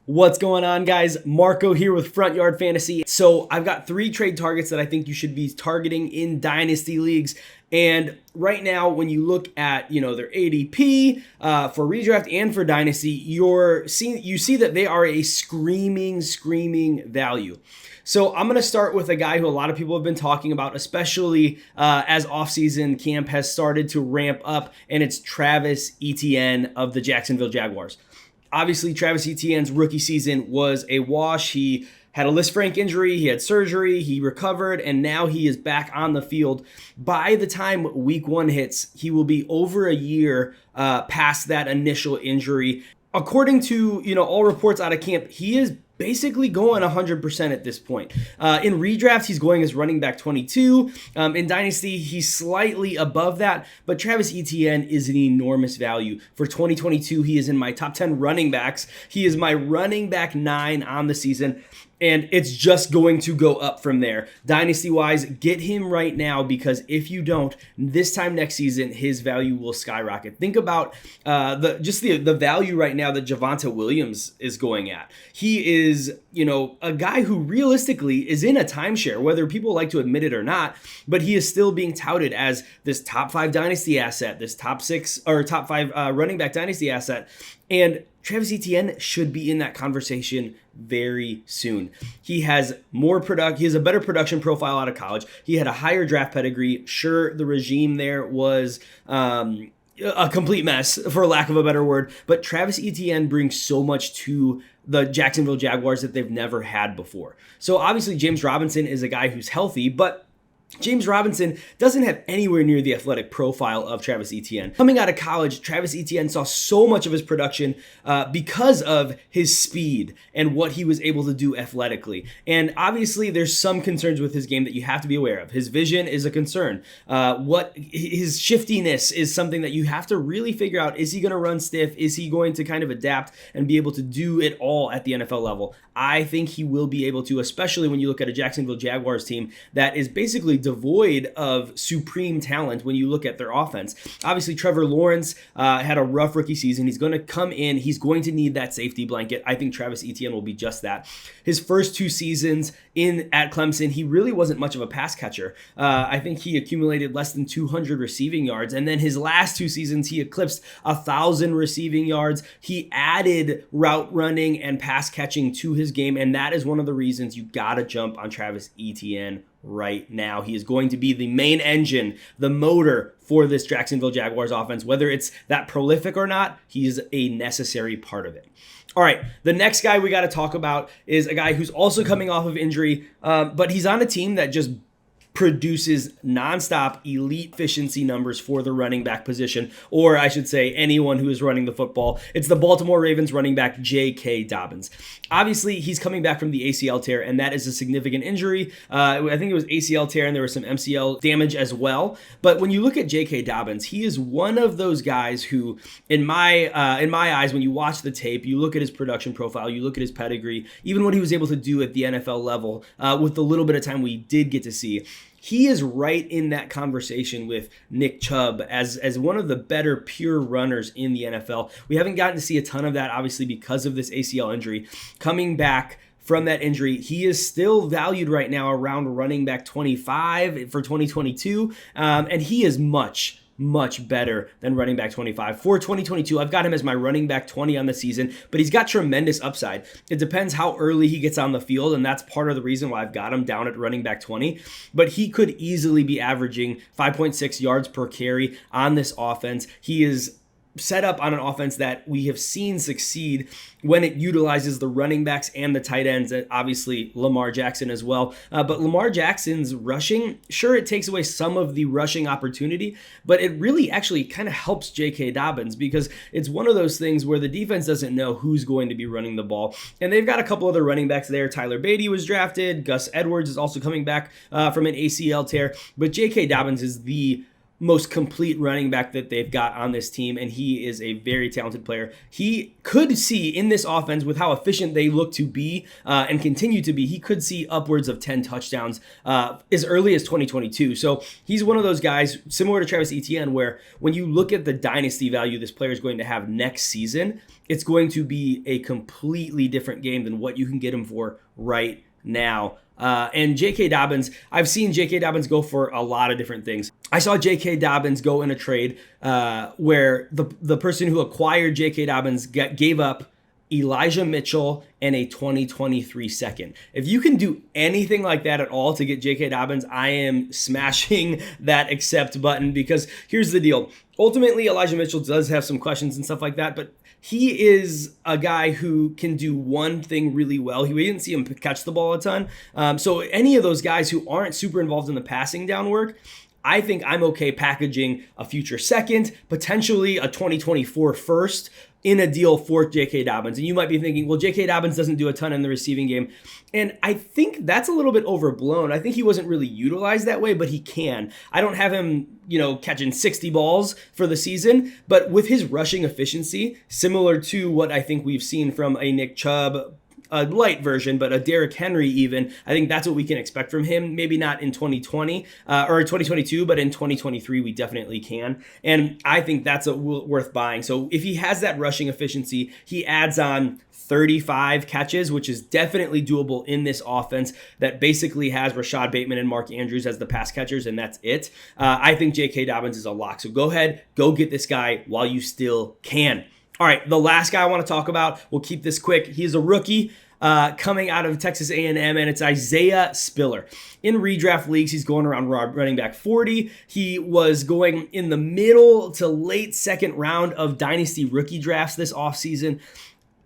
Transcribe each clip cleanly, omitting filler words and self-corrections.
What's going on, guys? Marco here with Front Yard Fantasy. So I've got 3 trade targets that I think you should be targeting in Dynasty leagues. And right now, when you look at their ADP for redraft and for Dynasty, you see that they are a screaming value. So I'm going to start with a guy who a lot of people have been talking about, especially as offseason camp has started to ramp up, and it's Travis Etienne of the Jacksonville Jaguars. Obviously, Travis Etienne's rookie season was a wash. He had a Lisfranc injury, he had surgery, he recovered, and now he is back on the field. By the time week 1 hits, he will be over a year past that initial injury. According to all reports out of camp, he is basically going 100% at this point. In redraft, he's going as running back 22. In Dynasty, he's slightly above that, but Travis Etienne is an enormous value. For 2022, he is in my top 10 running backs. He is my running back 9 on the season, and it's just going to go up from there. Dynasty-wise, get him right now, because if you don't, this time next season, his value will skyrocket. Think about the value right now that Javonte Williams is going at. He is, a guy who realistically is in a timeshare, whether people like to admit it or not, but he is still being touted as this top 5 Dynasty asset, this top 6 or top 5 running back Dynasty asset. And Travis Etienne should be in that conversation very soon. He has he has a better production profile out of college. He had a higher draft pedigree. Sure, the regime there was a complete mess, for lack of a better word, but Travis Etienne brings so much to the Jacksonville Jaguars that they've never had before. So obviously James Robinson is a guy who's healthy, but James Robinson doesn't have anywhere near the athletic profile of Travis Etienne. Coming out of college, Travis Etienne saw so much of his production because of his speed and what he was able to do athletically. And obviously, there's some concerns with his game that you have to be aware of. His vision is a concern. His shiftiness is something that you have to really figure out. Is he going to run stiff? Is he going to kind of adapt and be able to do it all at the NFL level? I think he will be able to, especially when you look at a Jacksonville Jaguars team that is basically devoid of supreme talent when you look at their offense. Obviously, Trevor Lawrence had a rough rookie season. He's going to come in. He's going to need that safety blanket. I think Travis Etienne will be just that. His first 2 seasons at Clemson, he really wasn't much of a pass catcher. I think he accumulated less than 200 receiving yards. And then his last 2 seasons, he eclipsed 1,000 receiving yards. He added route running and pass catching to his game. And that is one of the reasons you got to jump on Travis Etienne right now. He is going to be the main engine, the motor for this Jacksonville Jaguars offense. Whether it's that prolific or not, he's a necessary part of it. All right, the next guy we got to talk about is a guy who's also coming off of injury, but he's on a team that just produces nonstop elite efficiency numbers for the running back position, or I should say anyone who is running the football. It's the Baltimore Ravens running back J.K. Dobbins. Obviously, he's coming back from the ACL tear, and that is a significant injury. I think it was ACL tear, and there was some MCL damage as well. But when you look at J.K. Dobbins, he is one of those guys who, in my eyes, when you watch the tape, you look at his production profile, you look at his pedigree, even what he was able to do at the NFL level with the little bit of time we did get to see. He is right in that conversation with Nick Chubb as one of the better pure runners in the NFL. We haven't gotten to see a ton of that, obviously, because of this ACL injury. Coming back from that injury, he is still valued right now around running back 25 for 2022, and he is much better than running back 25. For 2022, I've got him as my running back 20 on the season, but he's got tremendous upside. It depends how early he gets on the field, and that's part of the reason why I've got him down at running back 20. But he could easily be averaging 5.6 yards per carry on this offense. He is set up on an offense that we have seen succeed when it utilizes the running backs and the tight ends, and obviously Lamar Jackson as well. But Lamar Jackson's rushing, sure, it takes away some of the rushing opportunity, but it really actually kind of helps J.K. Dobbins, because it's one of those things where the defense doesn't know who's going to be running the ball. And they've got a couple other running backs there. Tyler Beatty was drafted. Gus Edwards is also coming back from an ACL tear. But J.K. Dobbins is the most complete running back that they've got on this team, and he is a very talented player. He could see in this offense, with how efficient they look to be and continue to be, he could see upwards of 10 touchdowns as early as 2022. So he's one of those guys, similar to Travis Etienne, where when you look at the dynasty value this player is going to have next season, it's going to be a completely different game than what you can get him for right now. And J.K. Dobbins, I've seen J.K. Dobbins go for a lot of different things. I saw J.K. Dobbins go in a trade where the person who acquired J.K. Dobbins gave up Elijah Mitchell and a 2023 second. If you can do anything like that at all to get J.K. Dobbins, I am smashing that accept button, because here's the deal. Ultimately, Elijah Mitchell does have some questions and stuff like that, but he is a guy who can do one thing really well. We didn't see him catch the ball a ton. So any of those guys who aren't super involved in the passing down work, I think I'm okay packaging a future second, potentially a 2024 first in a deal for J.K. Dobbins. And you might be thinking, well, J.K. Dobbins doesn't do a ton in the receiving game. And I think that's a little bit overblown. I think he wasn't really utilized that way, but he can. I don't have him, catching 60 balls for the season, but with his rushing efficiency, similar to what I think we've seen from a Nick Chubb, a light version, but a Derrick Henry even, I think that's what we can expect from him. Maybe not in 2020 or 2022, but in 2023, we definitely can. And I think that's worth buying. So if he has that rushing efficiency, he adds on 35 catches, which is definitely doable in this offense that basically has Rashad Bateman and Mark Andrews as the pass catchers, and that's it. I think J.K. Dobbins is a lock. So go ahead, go get this guy while you still can. All right, the last guy I want to talk about, we'll keep this quick. He's a rookie coming out of Texas A&M, and it's Isaiah Spiller. In redraft leagues, he's going around running back 40. He was going in the middle to late second round of Dynasty rookie drafts this offseason.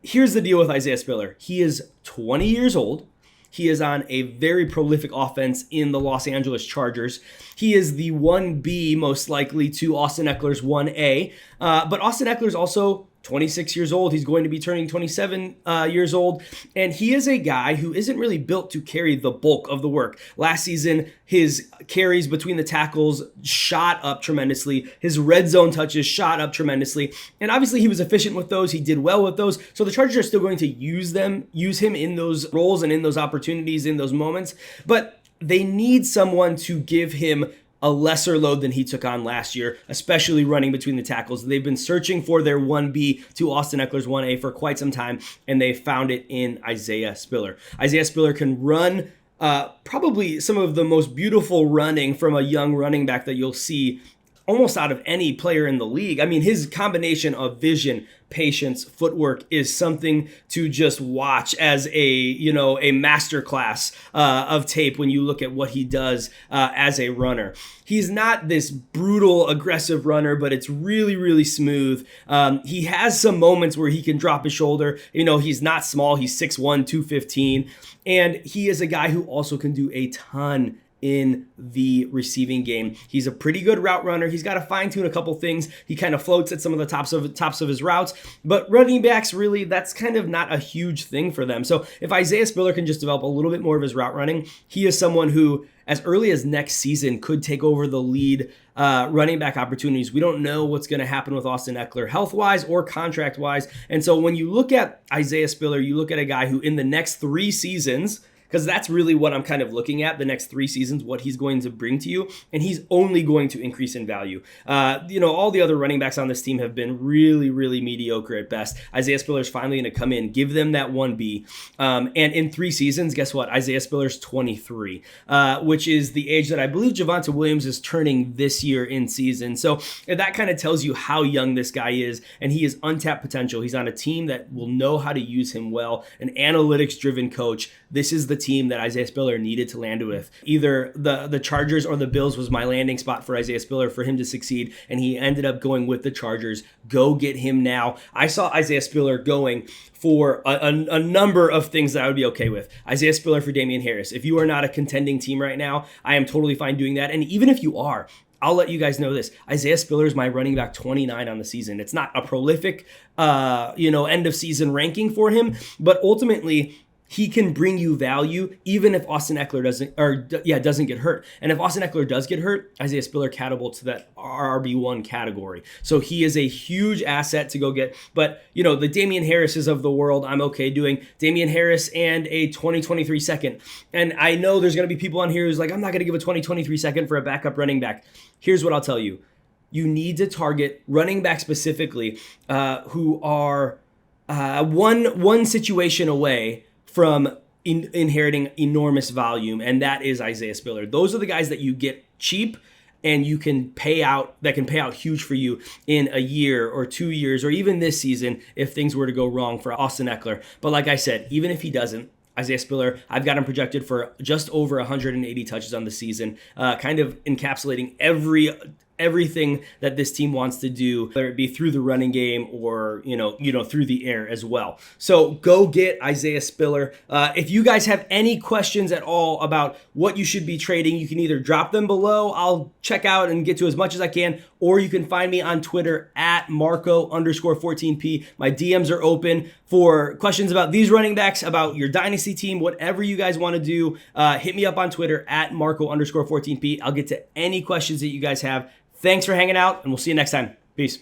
Here's the deal with Isaiah Spiller. He is 20 years old. He is on a very prolific offense in the Los Angeles Chargers. He is the 1B most likely to Austin Eckler's 1A. But Austin Eckler's also 26 years old. He's going to be turning 27 years old. And he is a guy who isn't really built to carry the bulk of the work. Last season, his carries between the tackles shot up tremendously. His red zone touches shot up tremendously. And obviously he was efficient with those. He did well with those. So the Chargers are still going to use him in those roles and in those opportunities, in those moments. But they need someone to give him a lesser load than he took on last year, especially running between the tackles. They've been searching for their 1B to Austin Eckler's 1A for quite some time, and they found it in Isaiah Spiller. Isaiah Spiller can run probably some of the most beautiful running from a young running back that you'll see almost out of any player in the league. I mean, his combination of vision, patience, footwork is something to just watch as a masterclass of tape when you look at what he does as a runner. He's not this brutal, aggressive runner, but it's really, really smooth. He has some moments where he can drop his shoulder. He's not small. He's 6'1", 215. And he is a guy who also can do a ton in the receiving game. He's a pretty good route runner. He's got to fine tune a couple things. He kind of floats at some of the tops of his routes, but running backs, really, that's kind of not a huge thing for them. So if Isaiah Spiller can just develop a little bit more of his route running, he is someone who, as early as next season, could take over the lead running back opportunities. We don't know what's going to happen with Austin Eckler health-wise or contract-wise. And so when you look at Isaiah Spiller, you look at a guy who in the next 3 seasons, because that's really what I'm kind of looking at, the next 3 seasons, what he's going to bring to you, and he's only going to increase in value. All the other running backs on this team have been really, really mediocre at best. Isaiah Spiller's finally going to come in, give them that 1B, and in 3 seasons, guess what? Isaiah Spiller's 23, which is the age that I believe Javonte Williams is turning this year in season. So that kind of tells you how young this guy is, and he is untapped potential. He's on a team that will know how to use him well, an analytics-driven coach. This is the team that Isaiah Spiller needed to land with. Either the Chargers or the Bills was my landing spot for Isaiah Spiller for him to succeed, and he ended up going with the Chargers. Go get him now. I saw Isaiah Spiller going for a number of things that I would be okay with. Isaiah Spiller for Damian Harris. If you are not a contending team right now, I am totally fine doing that. And even if you are, I'll let you guys know this. Isaiah Spiller is my running back 29 on the season. It's not a prolific, end of season ranking for him, but ultimately, he can bring you value even if Austin Eckler doesn't get hurt. And if Austin Eckler does get hurt, Isaiah Spiller catapults to that RB1 category. So he is a huge asset to go get. But, the Damian Harrises of the world, I'm okay doing. Damian Harris and a 2023 second. And I know there's going to be people on here who's like, I'm not going to give a 2023 second for a backup running back. Here's what I'll tell you. You need to target running back specifically who are one situation away from inheriting enormous volume, and that is Isaiah Spiller. Those are the guys that you get cheap and you can pay out, that can pay out huge for you in a year or 2 years or even this season if things were to go wrong for Austin Eckler. But like I said, even if he doesn't, Isaiah Spiller, I've got him projected for just over 180 touches on the season, kind of encapsulating everything that this team wants to do, whether it be through the running game or through the air as well. So go get Isaiah Spiller. If you guys have any questions at all about what you should be trading, you can either drop them below. I'll check out and get to as much as I can, or you can find me on Twitter at Marco_14P. My DMs are open for questions about these running backs, about your dynasty team, whatever you guys want to do. Hit me up on Twitter at Marco_14P. I'll get to any questions that you guys have. Thanks for hanging out, and we'll see you next time. Peace.